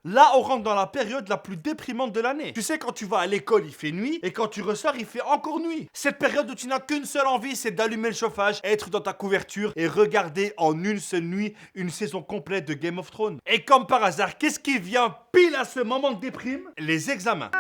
Là, on rentre dans la période la plus déprimante de l'année. Tu sais, quand tu vas à l'école, il fait nuit, et quand tu ressors, il fait encore nuit. Cette période où tu n'as qu'une seule envie, c'est d'allumer le chauffage, être dans ta couverture et regarder en une seule nuit une saison complète de Game of Thrones. Et comme par hasard, qu'est-ce qui vient pile à ce moment de déprime? Les examens.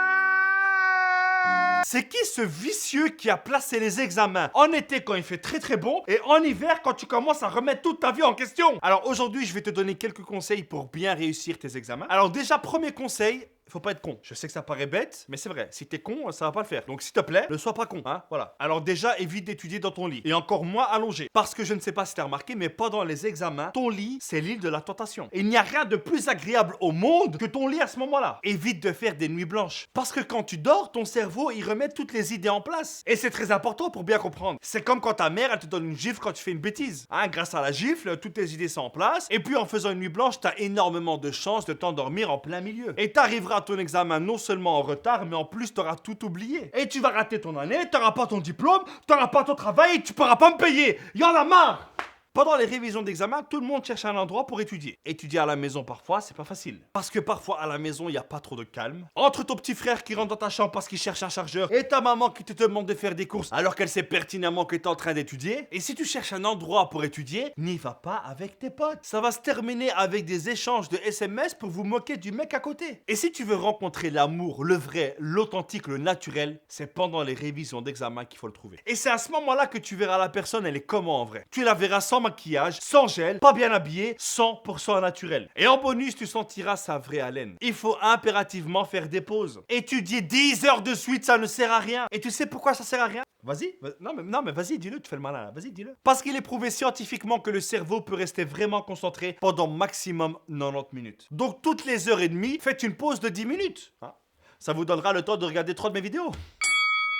C'est qui ce vicieux qui a placé les examens en été quand il fait très très bon et en hiver quand tu commences à remettre toute ta vie en question? Alors aujourd'hui, je vais te donner quelques conseils pour bien réussir tes examens. Alors déjà, premier conseil, faut pas être con. Je sais que ça paraît bête, mais c'est vrai. Si t'es con, ça va pas le faire. Donc s'il te plaît, ne sois pas con, hein, voilà. Alors déjà, évite d'étudier dans ton lit. Et encore moins allongé. Parce que je ne sais pas si t'as remarqué, mais pendant les examens, ton lit, c'est l'île de la tentation. Et il n'y a rien de plus agréable au monde que ton lit à ce moment-là. Évite de faire des nuits blanches. Parce que quand tu dors, ton cerveau, il remet toutes les idées en place. Et c'est très important pour bien comprendre. C'est comme quand ta mère, elle te donne une gifle quand tu fais une bêtise. Hein, grâce à la gifle, toutes tes idées sont en place. Et puis en faisant une nuit blanche, t'as énormément de chances de t'endormir en plein milieu. Et t'arriveras à ton examen non seulement en retard, mais en plus t'auras tout oublié. Et tu vas rater ton année, t'auras pas ton diplôme, t'auras pas ton travail et tu pourras pas me payer. Y'en a marre! Pendant les révisions d'examen, tout le monde cherche un endroit pour étudier. Étudier à la maison parfois, c'est pas facile. Parce que parfois à la maison, il n'y a pas trop de calme. Entre ton petit frère qui rentre dans ta chambre parce qu'il cherche un chargeur et ta maman qui te demande de faire des courses alors qu'elle sait pertinemment que tu es en train d'étudier. Et si tu cherches un endroit pour étudier, n'y va pas avec tes potes. Ça va se terminer avec des échanges de SMS pour vous moquer du mec à côté. Et si tu veux rencontrer l'amour, le vrai, l'authentique, le naturel, c'est pendant les révisions d'examen qu'il faut le trouver. Et c'est à ce moment-là que tu verras la personne, elle est comment en vrai. Tu la verras sans maquillage, sans gel, pas bien habillé, 100% naturel. Et en bonus, tu sentiras sa vraie haleine. Il faut impérativement faire des pauses. Étudier 10 heures de suite, ça ne sert à rien. Et tu sais pourquoi ça sert à rien? Vas-y, non mais vas-y, dis-le, tu fais le malin là. Vas-y, dis-le. Parce qu'il est prouvé scientifiquement que le cerveau peut rester vraiment concentré pendant maximum 90 minutes. Donc toutes les heures et demie, faites une pause de 10 minutes. Hein? Ça vous donnera le temps de regarder 3 de mes vidéos.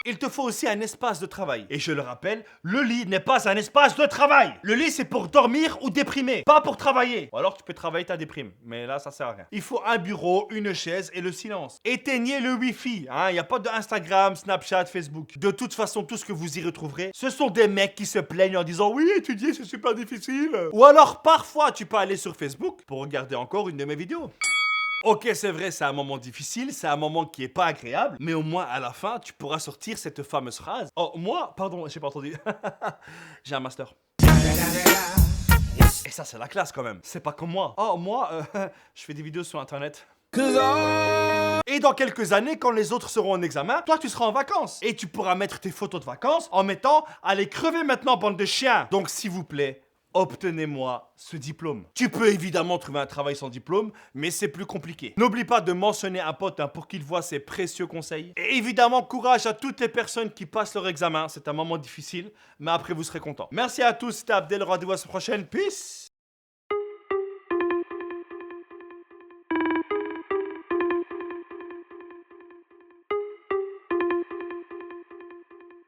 Il te faut aussi un espace de travail. Et je le rappelle, le lit n'est pas un espace de travail. Le lit, c'est pour dormir ou déprimer, pas pour travailler. Ou alors tu peux travailler ta déprime, mais là, ça sert à rien. Il faut un bureau, une chaise et le silence. Éteignez le Wi-Fi, hein. Il n'y a pas de Instagram, Snapchat, Facebook. De toute façon, tout ce que vous y retrouverez, ce sont des mecs qui se plaignent en disant « Oui, étudier, c'est super difficile. » Ou alors, parfois, tu peux aller sur Facebook pour regarder encore une de mes vidéos. Ok, c'est vrai, c'est un moment difficile, c'est un moment qui est pas agréable, mais au moins à la fin, tu pourras sortir cette fameuse phrase. Oh, moi, pardon, j'ai pas entendu. J'ai un master. Et ça, c'est la classe quand même. C'est pas comme moi. Oh, moi, je fais des vidéos sur internet. Et dans quelques années, quand les autres seront en examen, toi tu seras en vacances. Et tu pourras mettre tes photos de vacances en mettant « Allez crever maintenant, bande de chiens !» Donc s'il vous plaît, obtenez-moi ce diplôme. Tu peux évidemment trouver un travail sans diplôme, mais c'est plus compliqué. N'oublie pas de mentionner un pote pour qu'il voit ces précieux conseils. Et évidemment, courage à toutes les personnes qui passent leur examen. C'est un moment difficile, mais après vous serez contents. Merci à tous, c'était Abdel, rendez-vous à la prochaine. Peace!